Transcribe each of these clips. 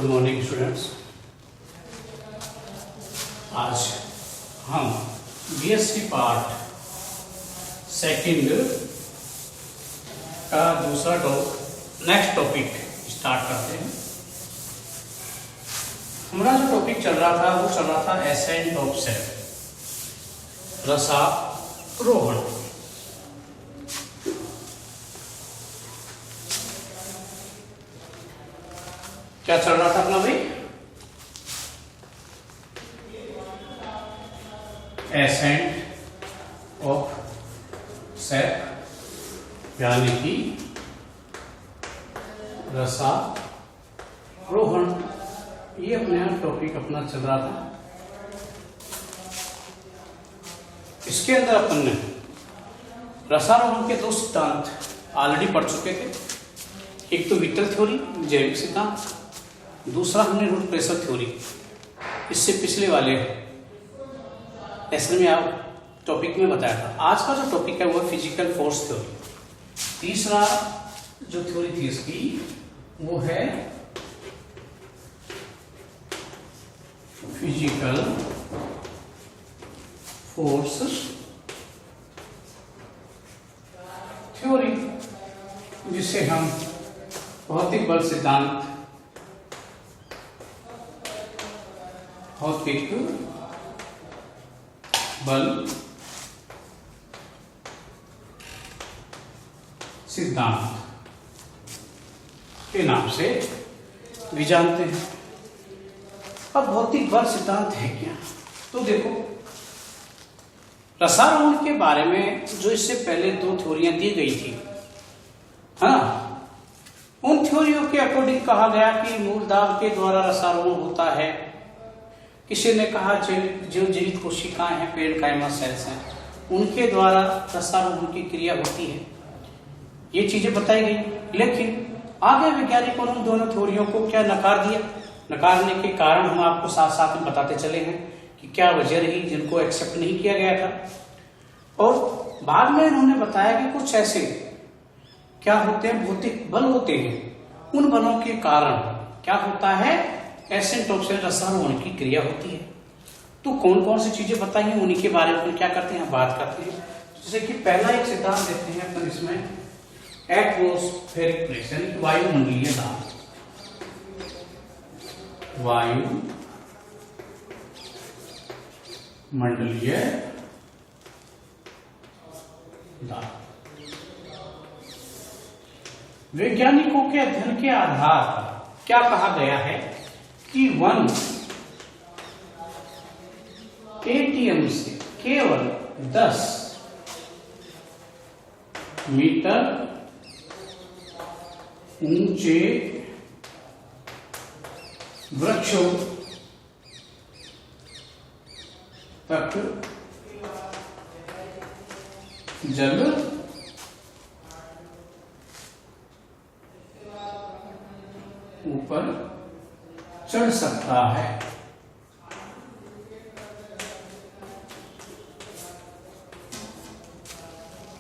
Good morning students. आज हम BSc part second का दूसरा नेक्स्ट टॉपिक स्टार्ट करते हैं। हमारा जो टॉपिक चल रहा था वो चल रहा था एसेंट ऑफ सेल, रसारोहण। क्या चल रहा था अपना भाई? एसेंट ऑफ सेल यानी कि रसारोहण, ये अपने आप टॉपिक अपना चल रहा था। इसके अंदर अपन ने रसारोहण के दो सिद्धांत ऑलरेडी पढ़ चुके थे। एक तो विटल थ्योरी, जैविक सिद्धांत, दूसरा हमने रूट प्रेशर थ्योरी इससे पिछले वाले लेसन में आप टॉपिक में बताया था। आज का जो टॉपिक है वो फिजिकल फोर्स थ्योरी। तीसरा जो थ्योरी थी इसकी वो है फिजिकल फोर्स थ्योरी, जिसे हम भौतिक बल सिद्धांत, भौतिक बल सिद्धांत के नाम से भी जानते हैं। अब भौतिक बल सिद्धांत है क्या? तो देखो, रसारोहण के बारे में जो इससे पहले दो थ्योरियां दी गई थी, है ना, उन थ्योरियों के अकॉर्डिंग कहा गया कि मूल दाब के द्वारा रसारोहण होता है। किसी ने कहा जो जीवित कोशिकाएं हैं, पेड़ कायमा सेल्स हैं, उनके द्वारा रसारोहण की क्रिया होती है। ये चीजें बताई गई, लेकिन आगे वैज्ञानिकों ने दोनों थ्योरियों को क्या नकार दिया। नकारने के कारण हम आपको साथ साथ में बताते चले हैं कि क्या वजह रही जिनको एक्सेप्ट नहीं किया गया था। और बाद में इन्होंने बताया कि कुछ ऐसे क्या होते हैं, भौतिक बल होते हैं, उन बलों के कारण क्या होता है, एसेंट ऑफ सेल रसारोहण की क्रिया होती है। तो कौन कौन सी चीजें बताई हैं, उन्हीं के बारे में क्या करते हैं, बात करते हैं। जैसे कि पहला एक सिद्धांत देते हैं अपन इसमें, एटमॉस्फेरिक प्रेशर, वायुमंडलीय दाब। वायुमंडलीय दाब वैज्ञानिकों के अध्ययन के आधार पर क्या कहा गया है कि 1 एटीएम से केवल 10 मीटर ऊंचे वृक्षों तक जल ऊपर चढ़ सकता है।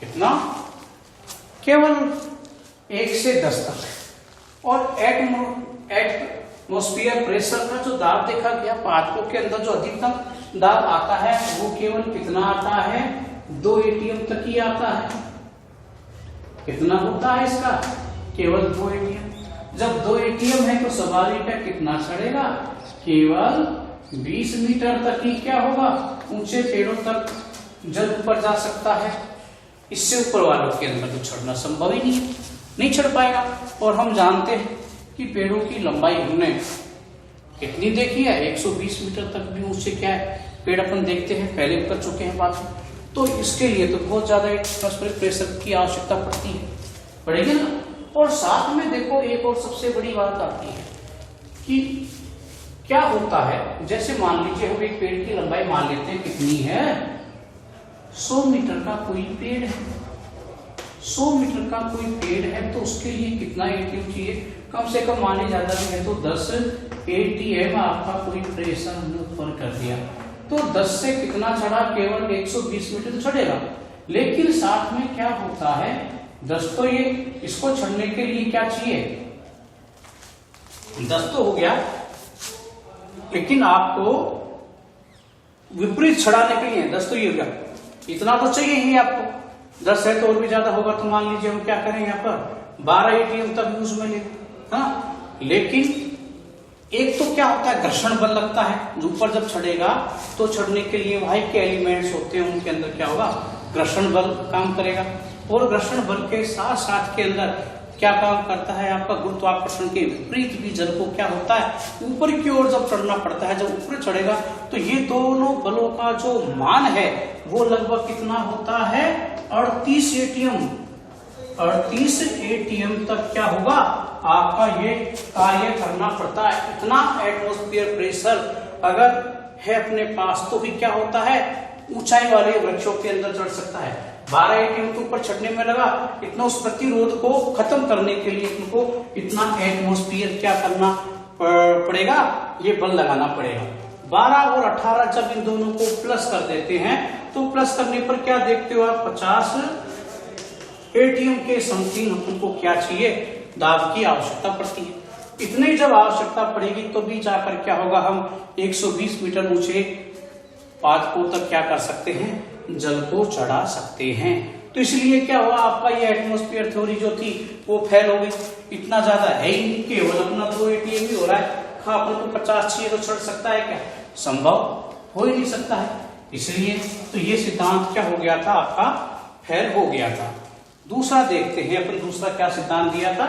कितना? केवल 1 से 10 तक। और एटमॉस्फेयर प्रेशर का जो दाब देखा गया, पादपों के अंदर जो अधिकतम दाब आता है वो केवल कितना आता है, 2 एटीएम तक ही आता है। कितना होता है इसका? केवल 2 एटीएम। जब 2 एटीएम है तो स्वाभाविक है कितना चढ़ेगा, केवल 20 मीटर तक ही क्या होगा, ऊंचे पेड़ों तक जल ऊपर जा सकता है। इससे ऊपर वालों के अंदर तो चढ़ना संभव ही नहीं चढ़ पाएगा। और हम जानते हैं कि पेड़ों की लंबाई हमने कितनी देखी है, 120 मीटर तक भी ऊंचे क्या है पेड़ अपन देखते हैं, पहले कर चुके हैं बात। तो इसके लिए तो बहुत ज्यादा एटमॉस्फेरिक प्रेशर की आवश्यकता पड़ेगी ना। और साथ में देखो, एक और सबसे बड़ी बात आती है कि क्या होता है, जैसे मान लीजिए हम एक पेड़ की लंबाई मान लेते हैं, कितनी है, 100 मीटर का कोई पेड़ है। 100 मीटर का कोई पेड़ है तो उसके लिए कितना एटीएम चाहिए, कम से कम माने ज्यादा भी है तो 10 एटीएम आपका कोई प्रेशर हमने ऊपर कर दिया। तो 10 से कितना चढ़ा, केवल 120 मीटर तो चढ़ेगा। लेकिन साथ में क्या होता है, 10 तो ये इसको चढ़ने के लिए क्या चाहिए, 10 तो हो गया, लेकिन आपको विपरीत छड़ाने के लिए 10 तो ये हो गया, इतना तो चाहिए ही आपको। 10 है तो और भी ज्यादा होगा, तो मान लीजिए हम क्या करें, यहाँ पर 12 एटीएम तक यूज में ले। हाँ, लेकिन एक तो क्या होता है, घर्षण बल लगता है, ऊपर जब छड़ेगा तो छड़ने के लिए वही के एलिमेंट्स होते हैं, उनके अंदर क्या होगा, घर्षण बल काम करेगा। और घर्षण बल के साथ साथ के अंदर क्या काम करता है, आपका गुरुत्वाकर्षण के विपरीत भी जल को क्या होता है, ऊपर की ओर जब चढ़ना पड़ता है, जब ऊपर चढ़ेगा तो ये दोनों बलों का जो मान है वो लगभग कितना होता है, 38 एटीएम। 38 एटीएम तक क्या होगा, आपका ये कार्य करना पड़ता है। इतना एटमॉस्फेयर प्रेशर अगर है अपने पास तो भी क्या होता है, ऊंचाई वाले वृक्षों के अंदर चढ़ सकता है। 12 एटीएम के ऊपर चढ़ने में लगा, इतना उस प्रतिरोध को खत्म करने के लिए तुमको इतना एटमॉस्फेयर क्या करना पड़ेगा, ये बल लगाना पड़ेगा। 12 और 18 जब इन दोनों को प्लस कर देते हैं तो प्लस करने पर क्या देखते हो आप, 50 एटीएम के समथिंग हमको क्या चाहिए, दाब की आवश्यकता पड़ती है। इतनी जब आवश्यकता पड़ेगी तो भी जाकर क्या होगा, हम 120 मीटर ऊंचे पादपों तक क्या कर सकते हैं, जल को चढ़ा सकते हैं। तो इसलिए क्या हुआ, आपका ये एटमॉस्फेयर थ्योरी जो थी वो फेल हो गई। इतना ज्यादा है ही नहीं, केवल अपना 2 एटीएम ही हो रहा है। हाँ, अपन को 50 चाहिए तो चढ़ सकता है क्या, संभव हो ही नहीं सकता है। इसलिए तो ये सिद्धांत क्या हो गया था, आपका फेल हो गया था। दूसरा देखते हैं अपन, दूसरा क्या सिद्धांत दिया था,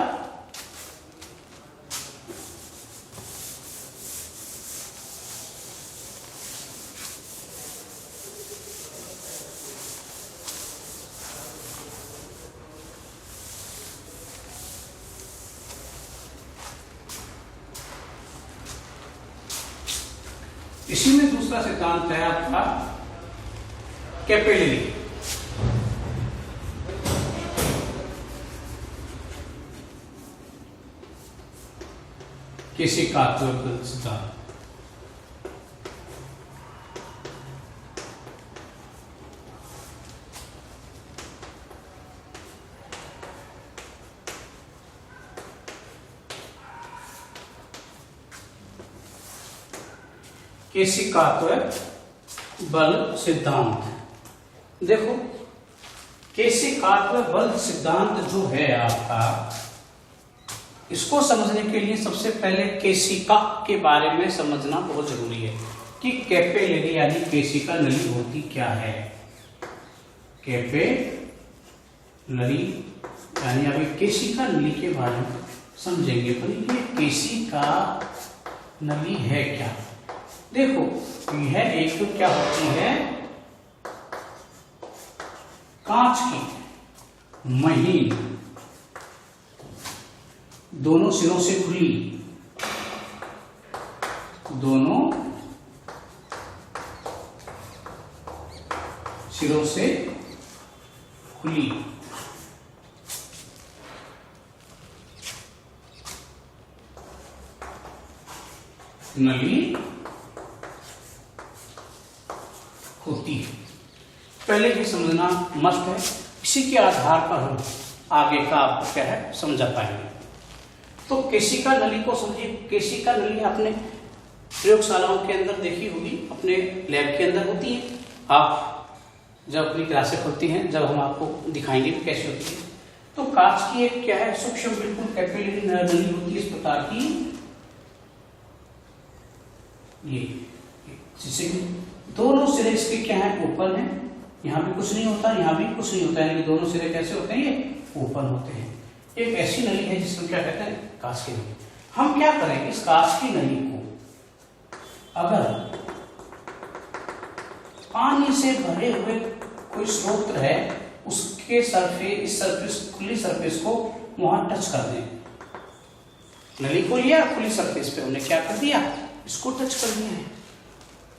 इसी में दूसरा सिद्धांत है आपका कैपेलिनी। किसी का सिद्धांत, केशिकात्व बल सिद्धांत। देखो, केशिकात्व बल सिद्धांत जो है आपका, इसको समझने के लिए सबसे पहले केशिका के बारे में समझना बहुत जरूरी है कि कैपेलिनी यानी केशिका नली होती क्या है। कैपेलरी यानी अभी केशिका नली के बारे में समझेंगे, पर ये केशिका नली है क्या। देखो, यह एक तो क्या होती है, कांच की महीन, दोनों सिरों से खुली, दोनों सिरों से खुली नली होती है। पहले ही समझना मस्त है, इसी के आधार पर हम आगे का आपको क्या है समझा पाएंगे। तो केशिका नली को समझिए। केशिका नली आपने प्रयोगशालाओं के अंदर देखी होगी, अपने लैब के अंदर होती है। आप जब अपनी क्लासें खुलती हैं, जब हम आपको दिखाएंगे कि कैसे होती है। तो कांच की एक क्या है, सूक्ष्म बिल्कुल कैपिलरी नली होती है इस प्रकार की। ये शीशे की दोनों सिरे इसके क्या है, ओपन है। यहाँ भी कुछ नहीं होता, यहाँ भी कुछ नहीं होता है, यानी दोनों सिरे कैसे होते हैं, ये ओपन होते हैं। एक ऐसी नली है जिसको क्या कहते हैं, कांच की नली। हम क्या करेंगे, इस कांच की नली को अगर पानी से भरे हुए कोई स्रोत है, उसके सरफेस खुली सरफेस को वहां टच कर दें। नली को लिया, खुली सरफेस पे हमने क्या कर दिया, इसको टच कर दिया है।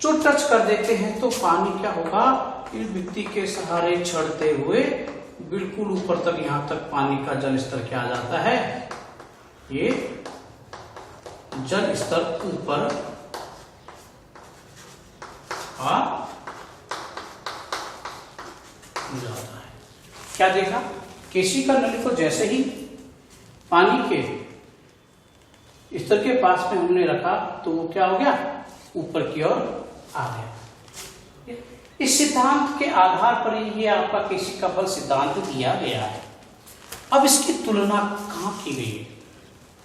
जो टच कर देते हैं तो पानी क्या होगा, इस भित्ति के सहारे चढ़ते हुए बिल्कुल ऊपर तक, यहां तक पानी का जल स्तर क्या आ जाता है, ये जल स्तर ऊपर आ जाता है। क्या देखा, केशिका नली को जैसे ही पानी के इस भीतर के पास में हमने रखा तो वो क्या हो गया, ऊपर की ओर आ गया। इस सिद्धांत के आधार पर ये आपका केशिका बल सिद्धांत दिया गया है। अब इसकी तुलना कहाँ की गई है?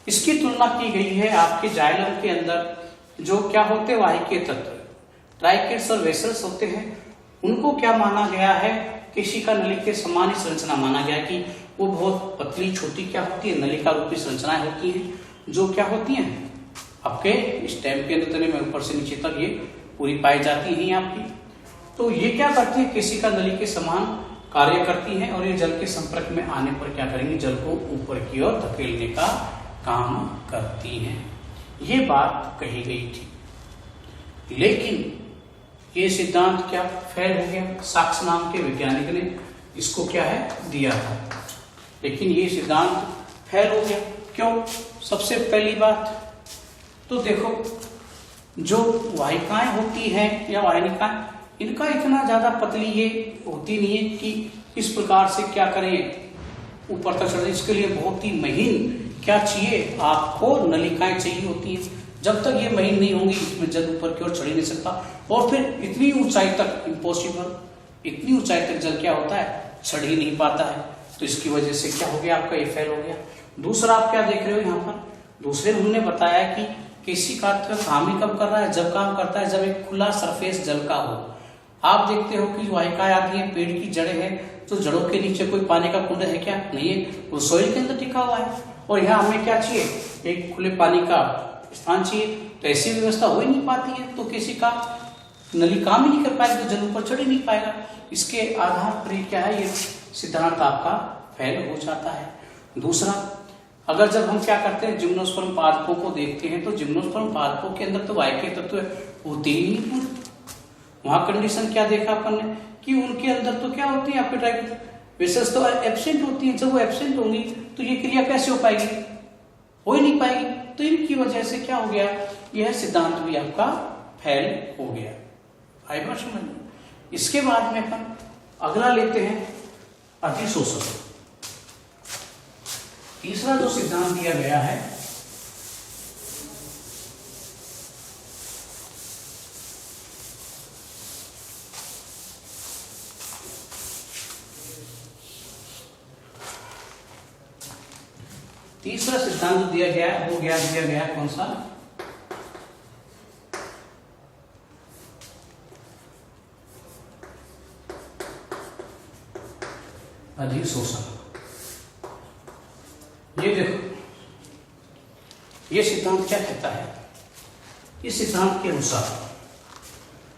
इसकी तुलना की गई है आपके जाइलम के अंदर जो क्या होते हैं, वाहिकीय तत्व ट्राइकेट्स और वेसल्स होते हैं, उनको क्या माना गया है, केशिका नली के समान ही संरचना माना गया कि वो बहुत पतली छोटी क्या होती है, नलिका रूपी संरचनाएं होती हैं, जो क्या होती हैं आपके स्टेम के अंदर तने में ऊपर से नीचे तक ये पूरी पाई जाती है आपकी। तो ये क्या करती है, केशिका नली के समान कार्य करती हैं और ये जल के संपर्क में आने पर क्या करेंगे, जल को ऊपर की ओर धकेलने का काम करती हैं। ये बात कही गई थी, लेकिन ये सिद्धांत क्या फेल हो गया। साक्स नाम के वैज्ञानिक ने इसको क्या है दिया था, लेकिन ये सिद्धांत फेल हो गया। क्यों? सबसे पहली बात तो देखो, जो वाहिकाएं होती हैं या वाहिनिकाएं, इनका इतना ज्यादा पतली ये होती नहीं है कि इस प्रकार से क्या करें ऊपर तक चढ़े। इसके लिए बहुत ही महीन क्या चाहिए आपको, नलिकाएं चाहिए होती है। जब तक ये महीन नहीं होंगी इसमें जल ऊपर की ओर चढ़ ही नहीं सकता, और फिर इतनी ऊंचाई तक इम्पॉसिबल, इतनी ऊंचाई तक जल क्या होता है, चढ़ ही नहीं पाता है। तो इसकी वजह से क्या हो गया, आपका ये फेल हो गया। दूसरा आप क्या देख रहे हो यहाँ पर, दूसरे हमने बताया कि केशिका काम कब कर रहा है, जब काम करता है जब एक खुला सरफेस जल का हो। आप देखते हो कि वाहिकाएं आती है, पेड़ की जड़ें हैं, तो जड़ों के नीचे कोई पानी का कुंड है क्या, नहीं है, वो सॉइल के अंदर टिका हुआ है। और यहाँ हमें क्या चाहिए, एक खुले पानी का स्थान चाहिए, तो ऐसी व्यवस्था हो ही नहीं पाती है, तो केशिका नली काम ही नहीं कर पाएगी, तो जल ऊपर चढ़ ही नहीं पाएगा। इसके आधार पर क्या है, ये सिद्धांत आपका फेल हो जाता है। दूसरा, अगर जब हम क्या करते हैं जिम्नोस्पर्म पादपों को देखते हैं, तो जिम्नोस्पर्म पादपों के अंदर तो वाहिकीय तत्व होते ही नहीं पूरे। वहां कंडीशन क्या देखा अपन ने कि उनके अंदर तो क्या होती है, आपके ट्राइकेट वेसल्स तो एब्सेंट होती है। जब वो एब्सेंट होंगी तो ये क्रिया कैसे हो पाएगी, हो ही नहीं पाएगी। तो इनकी वजह से क्या हो गया, यह सिद्धांत भी आपका फेल हो गया। आई बात समझ में? इसके बाद में अपन अगला लेते हैं अधिशोषण। तीसरा जो सिद्धांत दिया गया है, तीसरा सिद्धांत दिया गया दिया गया कौन सा, अधिशोषण। ये देखो, ये सिद्धांत क्या कहता है, इस सिद्धांत के अनुसार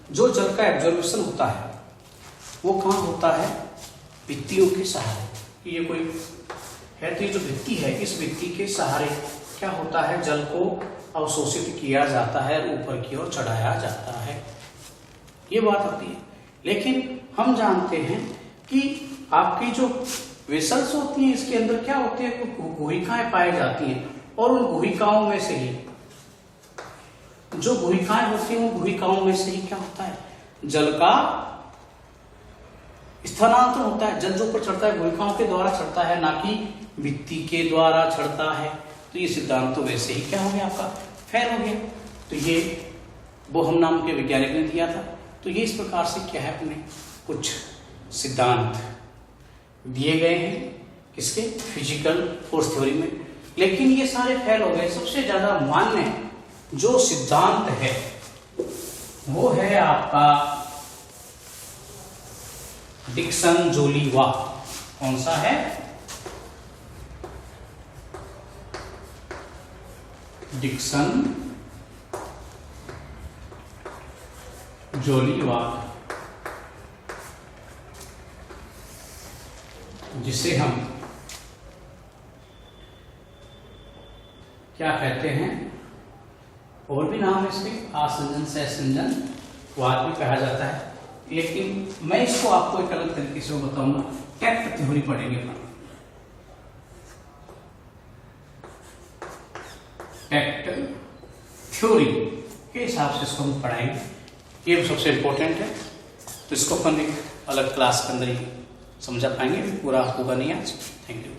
जो जल का एब्जॉर्प्शन होता है वो कहाँ होता है, भित्तियों के सहारे। ये कोई है, तो ये जो भित्ति है, इस भित्ति के सहारे क्या होता है, जल को अवशोषित किया जाता है, ऊपर की ओर चढ़ाया जाता है। ये बात आती है। लेकिन हम जानते हैं कि आपकी जो वेसल्स होती हैं, इसके अंदर क्या होती है, गुहिकाएं पाई जाती हैं, और उन गुहिकाओं में से ही जो गुहिकाएं होती हैं, उन गुहिकाओं में से ही क्या होता है, जल का स्थानांतरण होता है। जल जो ऊपर चढ़ता है गुहिकाओं के द्वारा चढ़ता है, ना कि भित्ति के द्वारा चढ़ता है। तो ये सिद्धांत तो वैसे ही क्या हो गया, आपका फेल हो गया। तो ये बोहम नाम के वैज्ञानिक ने दिया था। तो ये इस प्रकार से क्या है, अपने कुछ सिद्धांत दिए गए हैं किसके, फिजिकल फोर्स थ्योरी में। लेकिन ये सारे फेल हो गए। सबसे ज्यादा मान्य जो सिद्धांत है वो है आपका डिक्सन जोलीवाह। कौन सा है, डिक्सन जोलीवाह, जिसे हम क्या कहते हैं, और भी नाम है इसके, आसंजन सहसंजन वाद भी कहा जाता है। लेकिन मैं इसको आपको एक अलग तरीके से बताऊंगा, टैक्ट थ्योरी पढ़ेंगे अपन। टैक्ट थ्योरी के हिसाब से इसको हम पढ़ाएंगे। ये सबसे इंपॉर्टेंट है, तो इसको अपन एक अलग क्लास के अंदर ही समझा पाएंगे, पूरा होगा नहीं आज। Thank you.